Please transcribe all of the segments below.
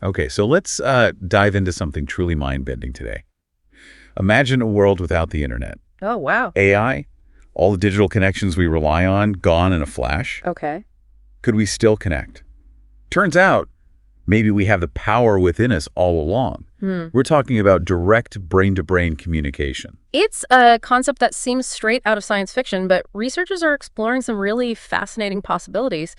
Okay, so let's dive into something truly mind-bending today. Imagine a world without the internet. Oh, wow. AI, all the digital connections we rely on, gone in a flash. Okay. Could we still connect? Turns out, maybe we have the power within us all along. We're talking about direct brain-to-brain communication. It's a concept that seems straight out of science fiction, but researchers are exploring some really fascinating possibilities.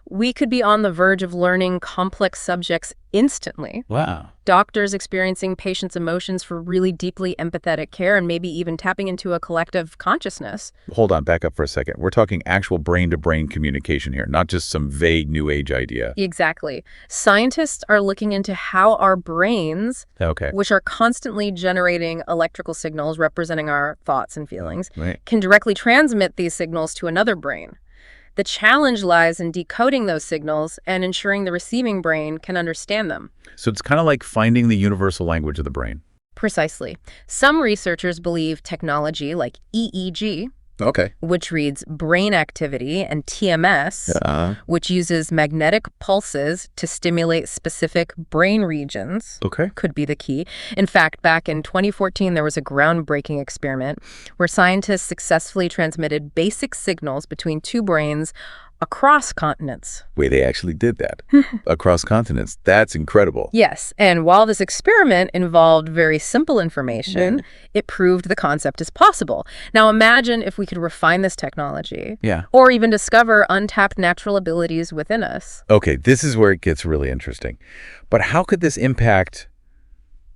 We could be on the verge of learning complex subjects instantly. Wow. Doctors experiencing patients' emotions for really deeply empathetic care and maybe even tapping into a collective consciousness. Hold on, back up for a second. We're talking actual brain-to-brain communication here, not just some vague New Age idea. Exactly. Scientists are looking into how our brains, Okay. which are constantly generating electrical signals representing our thoughts and feelings, Right. can directly transmit these signals to another brain. The challenge lies in decoding those signals and ensuring the receiving brain can understand them. So it's kind of like finding the universal language of the brain. Precisely. Some researchers believe technology like EEG, Okay. which reads brain activity, and TMS, which uses magnetic pulses to stimulate specific brain regions, Okay. could be the key. In fact, back in 2014, there was a groundbreaking experiment where scientists successfully transmitted basic signals between two brains across continents. Wait, they actually did that across continents. That's incredible. Yes, and while this experiment involved very simple information, it proved the concept is possible. Now imagine if we could refine this technology, or even discover untapped natural abilities within us. Okay, this is where it gets really interesting. But how could this impact,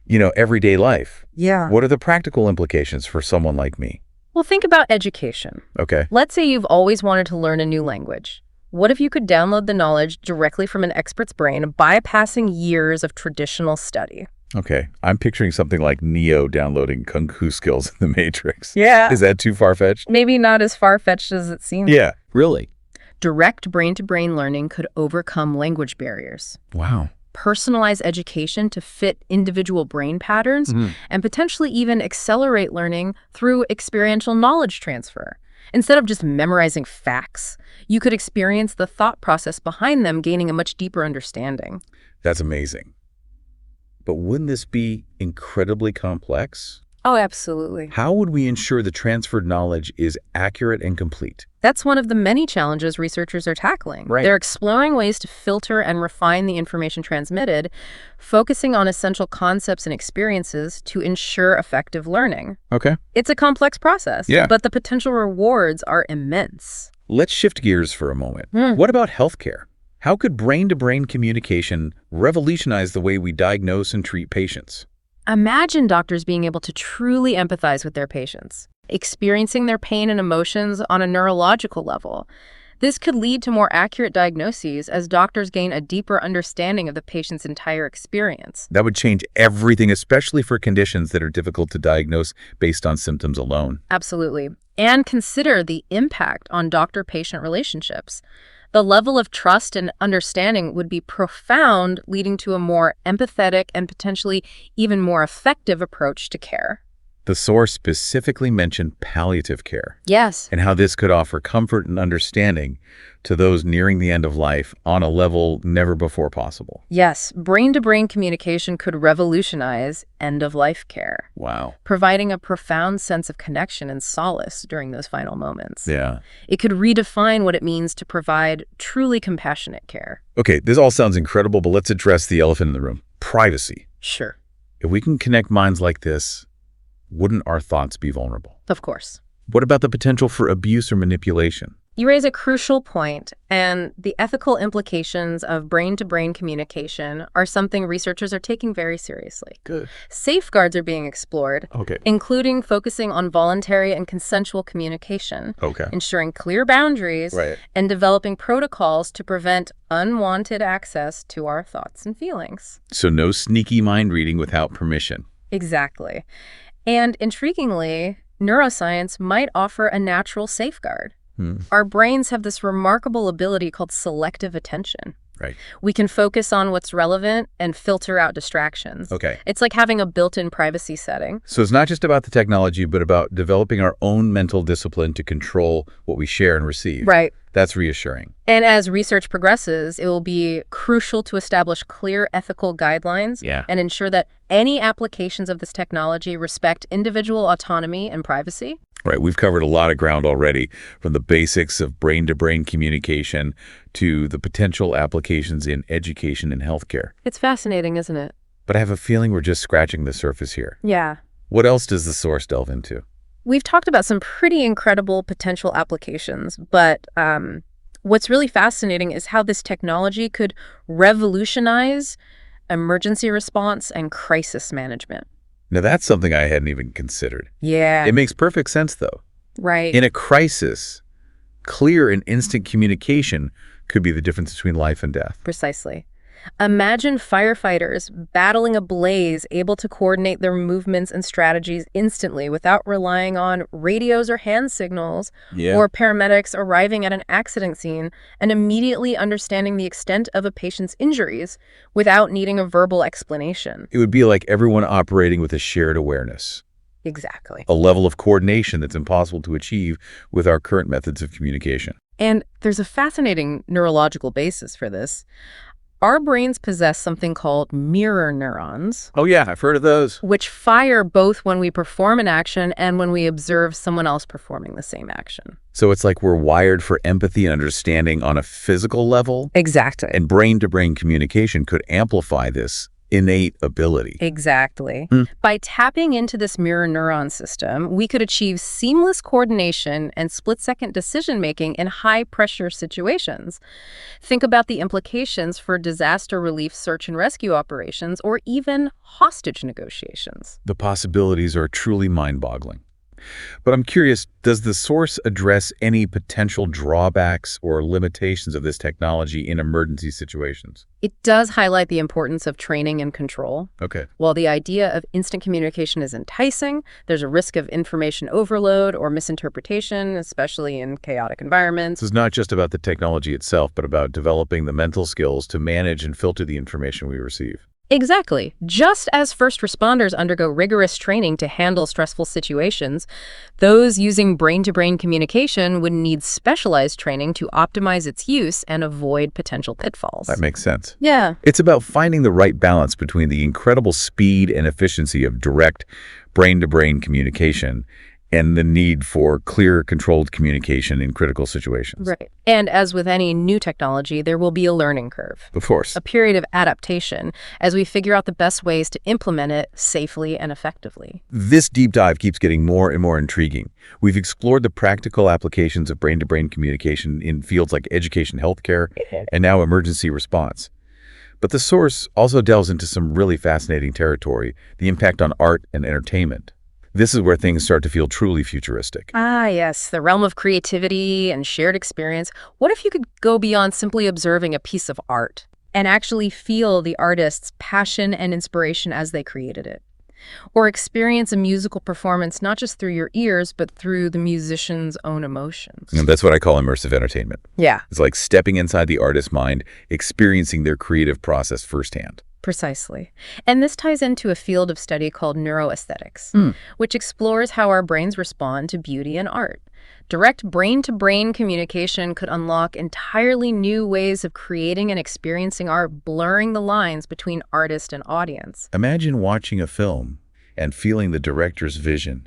everyday life? Yeah. What are the practical implications for someone like me? Well, think about education. Okay. Let's say you've always wanted to learn a new language. What if you could download the knowledge directly from an expert's brain, bypassing years of traditional study? Okay. I'm picturing something like Neo downloading kung fu skills in the Matrix. Yeah. Is that too far-fetched? Maybe not as far-fetched as it seems. Yeah. Really? Direct brain-to-brain learning could overcome language barriers. Wow. Personalize education to fit individual brain patterns, and potentially even accelerate learning through experiential knowledge transfer. Instead of just memorizing facts, you could experience the thought process behind them, gaining a much deeper understanding. That's amazing. But wouldn't this be incredibly complex? Oh, absolutely. How would we ensure the transferred knowledge is accurate and complete? That's one of the many challenges researchers are tackling. Right. They're exploring ways to filter and refine the information transmitted, focusing on essential concepts and experiences to ensure effective learning. Okay. It's a complex process, Yeah. but the potential rewards are immense. Let's shift gears for a moment. What about healthcare? How could brain-to-brain communication revolutionize the way we diagnose and treat patients? Imagine doctors being able to truly empathize with their patients, experiencing their pain and emotions on a neurological level. This could lead to more accurate diagnoses as doctors gain a deeper understanding of the patient's entire experience. That would change everything, especially for conditions that are difficult to diagnose based on symptoms alone. Absolutely. And consider the impact on doctor-patient relationships. The level of trust and understanding would be profound, leading to a more empathetic and potentially even more effective approach to care. The source specifically mentioned palliative care. Yes. And how this could offer comfort and understanding to those nearing the end of life on a level never before possible. Yes, brain-to-brain communication could revolutionize end-of-life care, Wow. providing a profound sense of connection and solace during those final moments. Yeah. It could redefine what it means to provide truly compassionate care. Okay, this all sounds incredible, but let's address the elephant in the room. Privacy. Sure. If we can connect minds like this, wouldn't our thoughts be vulnerable? Of course. What about the potential for abuse or manipulation? You raise a crucial point, and the ethical implications of brain-to-brain communication are something researchers are taking very seriously. Good. Safeguards are being explored, Okay. including focusing on voluntary and consensual communication, Okay. ensuring clear boundaries, Right. and developing protocols to prevent unwanted access to our thoughts and feelings. So no sneaky mind reading without permission. Exactly. And intriguingly, neuroscience might offer a natural safeguard. Our brains have this remarkable ability called selective attention. Right. We can focus on what's relevant and filter out distractions. Okay. It's like having a built-in privacy setting. So it's not just about the technology, but about developing our own mental discipline to control what we share and receive. Right. That's reassuring. And as research progresses, it will be crucial to establish clear ethical guidelines and ensure that any applications of this technology respect individual autonomy and privacy. Right. We've covered a lot of ground already, from the basics of brain-to-brain communication to the potential applications in education and healthcare. It's fascinating, isn't it? But I have a feeling we're just scratching the surface here. Yeah. What else does the source delve into? We've talked about some pretty incredible potential applications, but what's really fascinating is how this technology could revolutionize emergency response and crisis management. Now, that's something I hadn't even considered. Yeah. It makes perfect sense, though. Right. In a crisis, clear and instant communication could be the difference between life and death. Precisely. Imagine firefighters battling a blaze, able to coordinate their movements and strategies instantly without relying on radios or hand signals, or paramedics arriving at an accident scene and immediately understanding the extent of a patient's injuries without needing a verbal explanation. It would be like everyone operating with a shared awareness. Exactly. A level of coordination that's impossible to achieve with our current methods of communication. And there's a fascinating neurological basis for this. Our brains possess something called mirror neurons. Oh yeah, I've heard of those. Which fire both when we perform an action and when we observe someone else performing the same action. So it's like we're wired for empathy and understanding on a physical level? Exactly. And brain-to-brain communication could amplify this innate ability. Exactly. By tapping into this mirror neuron system, we could achieve seamless coordination and split-second decision-making in high-pressure situations. Think about the implications for disaster relief search and rescue operations or even hostage negotiations. The possibilities are truly mind-boggling. But I'm curious, does the source address any potential drawbacks or limitations of this technology in emergency situations? It does highlight the importance of training and control. Okay. While the idea of instant communication is enticing, there's a risk of information overload or misinterpretation, especially in chaotic environments. This is not just about the technology itself, but about developing the mental skills to manage and filter the information we receive. Exactly. Just as first responders undergo rigorous training to handle stressful situations, those using brain-to-brain communication would need specialized training to optimize its use and avoid potential pitfalls. That makes sense. Yeah. It's about finding the right balance between the incredible speed and efficiency of direct brain-to-brain communication and the need for clear, controlled communication in critical situations. Right. And as with any new technology, there will be a learning curve. Of course. A period of adaptation as we figure out the best ways to implement it safely and effectively. This deep dive keeps getting more and more intriguing. We've explored the practical applications of brain-to-brain communication in fields like education, healthcare, and now emergency response. But the source also delves into some really fascinating territory, the impact on art and entertainment. This is where things start to feel truly futuristic. Ah, yes, the realm of creativity and shared experience. What if you could go beyond simply observing a piece of art and actually feel the artist's passion and inspiration as they created it? Or experience a musical performance not just through your ears, but through the musician's own emotions. And that's what I call immersive entertainment. Yeah. It's like stepping inside the artist's mind, experiencing their creative process firsthand. Precisely. And this ties into a field of study called neuroaesthetics, which explores how our brains respond to beauty and art. Direct brain-to-brain communication could unlock entirely new ways of creating and experiencing art, blurring the lines between artist and audience. Imagine watching a film and feeling the director's vision,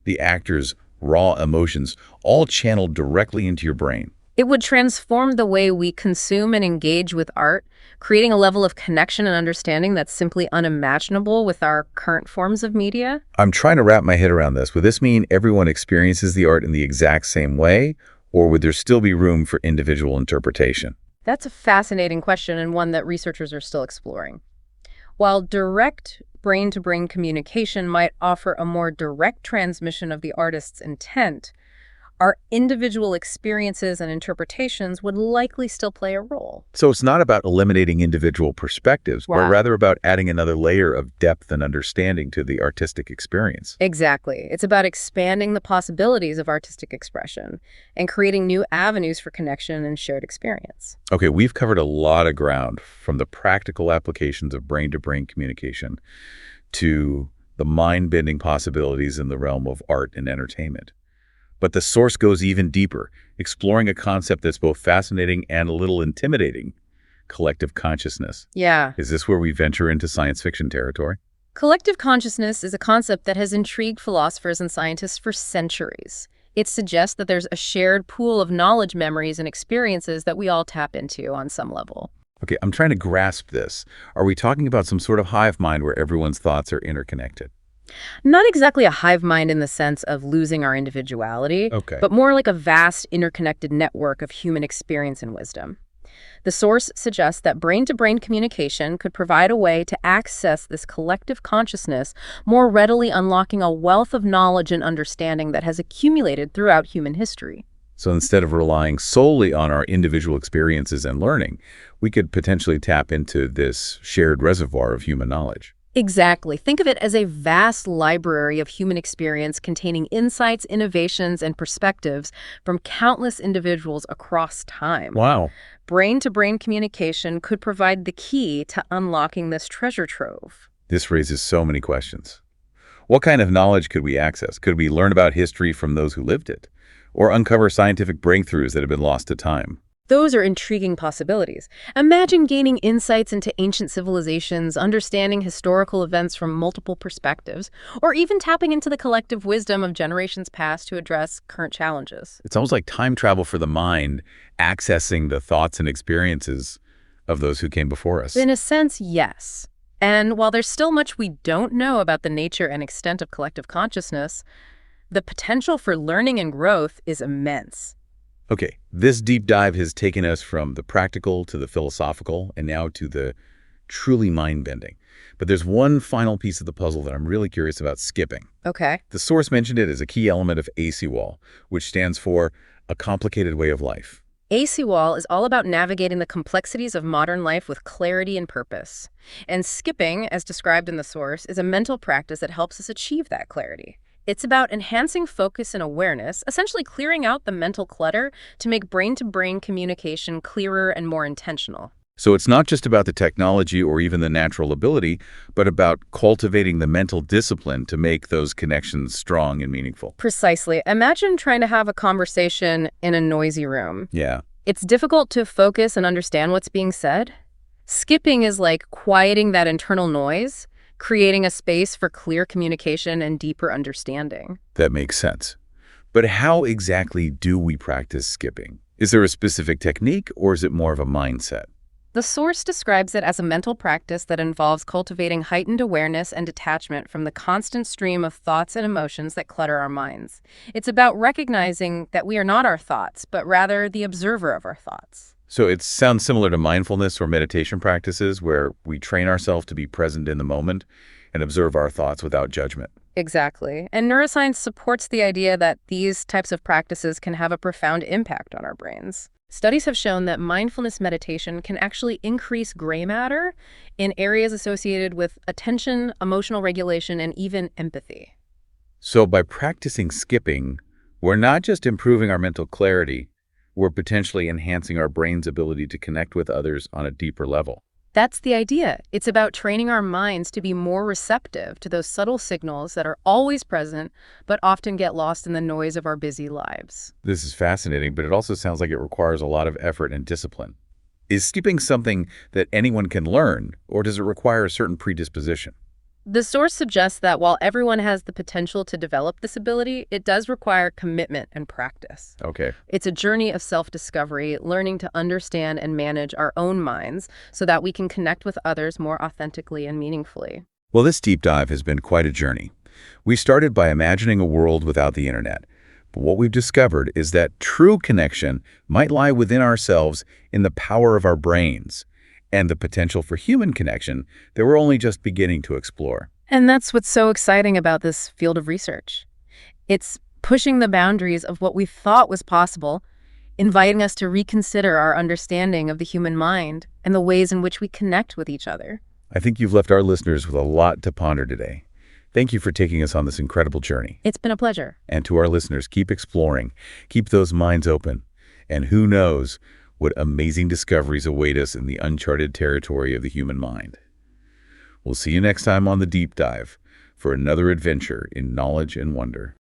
the actor's raw emotions, all channeled directly into your brain. It would transform the way we consume and engage with art, creating a level of connection and understanding that's simply unimaginable with our current forms of media. I'm trying to wrap my head around this. Would this mean everyone experiences the art in the exact same way, or would there still be room for individual interpretation? That's a fascinating question and one that researchers are still exploring. While direct brain-to-brain communication might offer a more direct transmission of the artist's intent, our individual experiences and interpretations would likely still play a role. So it's not about eliminating individual perspectives, but Wow. rather about adding another layer of depth and understanding to the artistic experience. Exactly. It's about expanding the possibilities of artistic expression and creating new avenues for connection and shared experience. Okay, we've covered a lot of ground, from the practical applications of brain-to-brain communication to the mind-bending possibilities in the realm of art and entertainment. But the source goes even deeper, exploring a concept that's both fascinating and a little intimidating: collective consciousness. Yeah. Is this where we venture into science fiction territory? Collective consciousness is a concept that has intrigued philosophers and scientists for centuries. It suggests that there's a shared pool of knowledge, memories, and experiences that we all tap into on some level. Okay, I'm trying to grasp this. Are we talking about some sort of hive mind where everyone's thoughts are interconnected? Not exactly a hive mind in the sense of losing our individuality, Okay. but more like a vast interconnected network of human experience and wisdom. The source suggests that brain-to-brain communication could provide a way to access this collective consciousness more readily, unlocking a wealth of knowledge and understanding that has accumulated throughout human history. So instead of relying solely on our individual experiences and learning, we could potentially tap into this shared reservoir of human knowledge. Exactly. Think of it as a vast library of human experience containing insights, innovations, and perspectives from countless individuals across time. Wow. Brain-to-brain communication could provide the key to unlocking this treasure trove. This raises so many questions. What kind of knowledge could we access? Could we learn about history from those who lived it? Or uncover scientific breakthroughs that have been lost to time? Those are intriguing possibilities. Imagine gaining insights into ancient civilizations, understanding historical events from multiple perspectives, or even tapping into the collective wisdom of generations past to address current challenges. It's almost like time travel for the mind, accessing the thoughts and experiences of those who came before us. In a sense, yes. And while there's still much we don't know about the nature and extent of collective consciousness, the potential for learning and growth is immense. Okay, this deep dive has taken us from the practical to the philosophical and now to the truly mind-bending. But there's one final piece of the puzzle that I'm really curious about: skipping. Okay. The source mentioned it as a key element of ACWOL, which stands for a complicated way of life. ACWOL is all about navigating the complexities of modern life with clarity and purpose. And skipping, as described in the source, is a mental practice that helps us achieve that clarity. It's about enhancing focus and awareness, essentially clearing out the mental clutter to make brain-to-brain communication clearer and more intentional. So it's not just about the technology or even the natural ability, but about cultivating the mental discipline to make those connections strong and meaningful. Precisely. Imagine trying to have a conversation in a noisy room. Yeah. It's difficult to focus and understand what's being said. Skipping is like quieting that internal noise, creating a space for clear communication and deeper understanding. That makes sense. But how exactly do we practice skipping? Is there a specific technique, or is it more of a mindset? The source describes it as a mental practice that involves cultivating heightened awareness and detachment from the constant stream of thoughts and emotions that clutter our minds. It's about recognizing that we are not our thoughts, but rather the observer of our thoughts. So it sounds similar to mindfulness or meditation practices, where we train ourselves to be present in the moment and observe our thoughts without judgment. Exactly. And neuroscience supports the idea that these types of practices can have a profound impact on our brains. Studies have shown that mindfulness meditation can actually increase gray matter in areas associated with attention, emotional regulation, and even empathy. So by practicing skipping, we're not just improving our mental clarity, we're potentially enhancing our brain's ability to connect with others on a deeper level. That's the idea. It's about training our minds to be more receptive to those subtle signals that are always present, but often get lost in the noise of our busy lives. This is fascinating, but it also sounds like it requires a lot of effort and discipline. Is skipping something that anyone can learn, or does it require a certain predisposition? The source suggests that while everyone has the potential to develop this ability, it does require commitment and practice. Okay. It's a journey of self-discovery, learning to understand and manage our own minds so that we can connect with others more authentically and meaningfully. Well, this deep dive has been quite a journey. We started by imagining a world without the internet. But what we've discovered is that true connection might lie within ourselves, in the power of our brains, and the potential for human connection that we're only just beginning to explore. And that's what's so exciting about this field of research. It's pushing the boundaries of what we thought was possible, inviting us to reconsider our understanding of the human mind and the ways in which we connect with each other. I think you've left our listeners with a lot to ponder today. Thank you for taking us on this incredible journey. It's been a pleasure. And to our listeners, keep exploring, keep those minds open, and who knows what amazing discoveries await us in the uncharted territory of the human mind. We'll see you next time on The Deep Dive for another adventure in knowledge and wonder.